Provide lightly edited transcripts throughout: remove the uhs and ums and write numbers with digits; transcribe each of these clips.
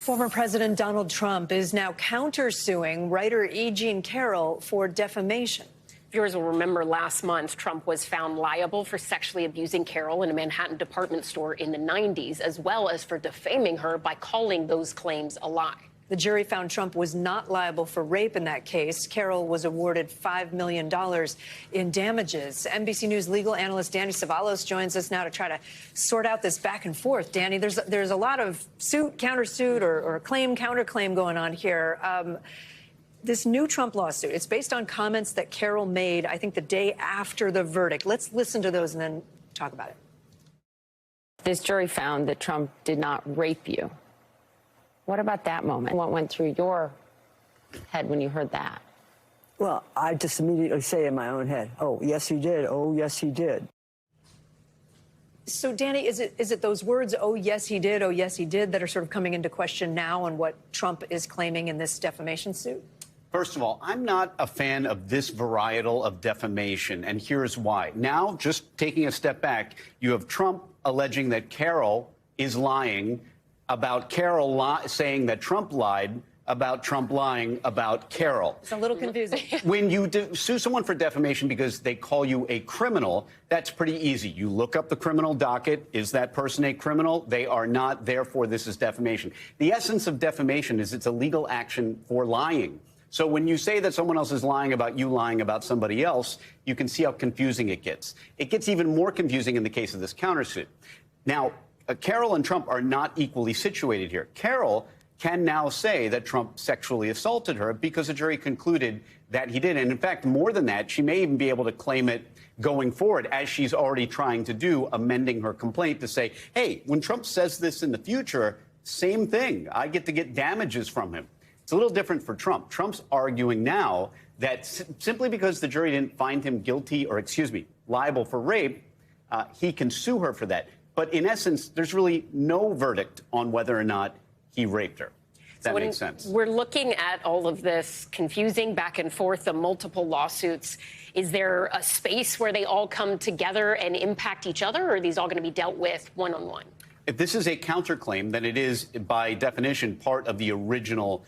Former President Donald Trump is now countersuing writer E. Jean Carroll for defamation. Viewers will remember last month, Trump was found liable for sexually abusing Carroll in a Manhattan department store in the 90s, as well as for defaming her by calling those claims a lie. The jury found Trump was not liable for rape in that case. Carroll was awarded $5 million in damages. NBC News legal analyst Danny Cevallos joins us now to try to sort out this back and forth. Danny, there's a lot of suit, countersuit, or claim, counterclaim going on here. This new Trump lawsuit, it's based on comments that Carroll made, I think, the day after the verdict. Let's listen to those and then talk about it. This jury found that Trump did not rape you. What about that moment? What went through your head when you heard that? Well, I just immediately say in my own head, oh, yes, he did. Oh, yes, he did. So, Danny, is it those words, oh, yes, he did, that are sort of coming into question now on what Trump is claiming in this defamation suit? First of all, I'm not a fan of this varietal of defamation, and here's why. Now, just taking a step back, you have Trump alleging that Carroll is lying about Carroll saying that Trump lied about Trump lying about Carroll. It's a little confusing. When you sue someone for defamation because they call you a criminal, that's pretty easy. You look up the criminal docket. Is that person a criminal? They are not. Therefore, this is defamation. The essence of defamation is it's a legal action for lying. So when you say that someone else is lying about you lying about somebody else, you can see how confusing it gets. It gets even more confusing in the case of this countersuit. Now, Carroll and Trump are not equally situated here. Carroll can now say that Trump sexually assaulted her because the jury concluded that he did. And in fact, more than that, she may even be able to claim it going forward, as she's already trying to do, amending her complaint to say, hey, when Trump says this in the future, same thing. I get to get damages from him. It's a little different for Trump. Trump's arguing now that simply because the jury didn't find him guilty or, liable for rape, he can sue her for that. But in essence, there's really no verdict on whether or not he raped her. That makes sense. We're looking at all of this confusing back and forth, the multiple lawsuits. Is there a space where they all come together and impact each other, or are these all going to be dealt with one-on-one? If this is a counterclaim, then it is, by definition, part of the original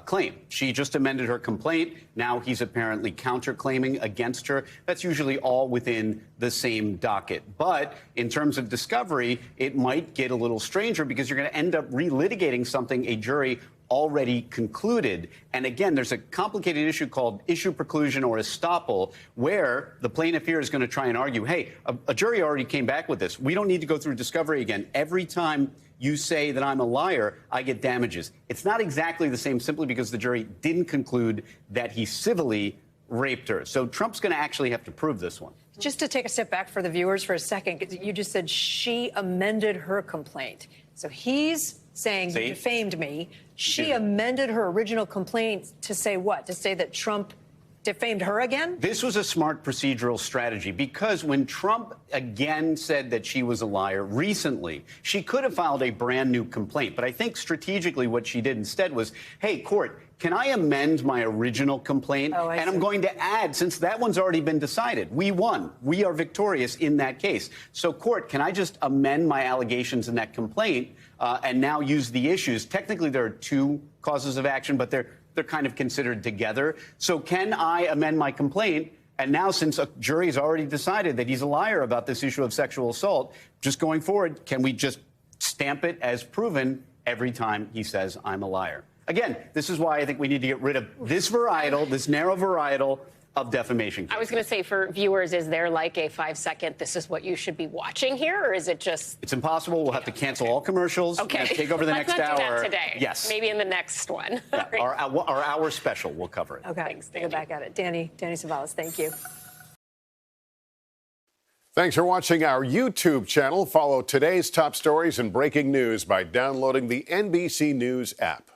claim. She just amended her complaint. Now he's apparently counterclaiming against her. That's usually all within the same docket. But in terms of discovery, it might get a little stranger because you're going to end up relitigating something a jury already concluded. And again, there's a complicated issue called issue preclusion or estoppel, where the plaintiff here is going to try and argue, hey, a jury already came back with this. We don't need to go through discovery again. Every time you say that I'm a liar, I get damages. It's not exactly the same simply because the jury didn't conclude that he civilly raped her. So Trump's going to actually have to prove this one. Just to take a step back for the viewers for a second, you just said she amended her complaint. So he's saying you defamed me. She amended her original complaint to say what? To say that Trump defamed her again? This was a smart procedural strategy because when Trump again said that she was a liar recently, she could have filed a brand new complaint. But I think strategically what she did instead was, hey, court, can I amend my original complaint? And I'm going to add, since that one's already been decided, we won. We are victorious in that case. So, court, can I just amend my allegations in that complaint and now use the issues? Technically, there are two causes of action, but they're kind of considered together. So can I amend my complaint? And now, since a jury has already decided that he's a liar about this issue of sexual assault, just going forward, can we just stamp it as proven every time he says I'm a liar? Again, this is why I think we need to get rid of this varietal, this narrow varietal of defamation cases. I was going to say, for viewers, is there like a 5-second, this is what you should be watching here, or is it just... It's impossible. We'll have to cancel all commercials. Okay. Take over the next hour. Let's not do that today. Yes. Maybe in the next one. Yeah, our hour special will cover it. Okay. Thanks, Danny. Go back at it. Danny Cevallos, thank you. Thanks for watching our YouTube channel. Follow today's top stories and breaking news by downloading the NBC News app.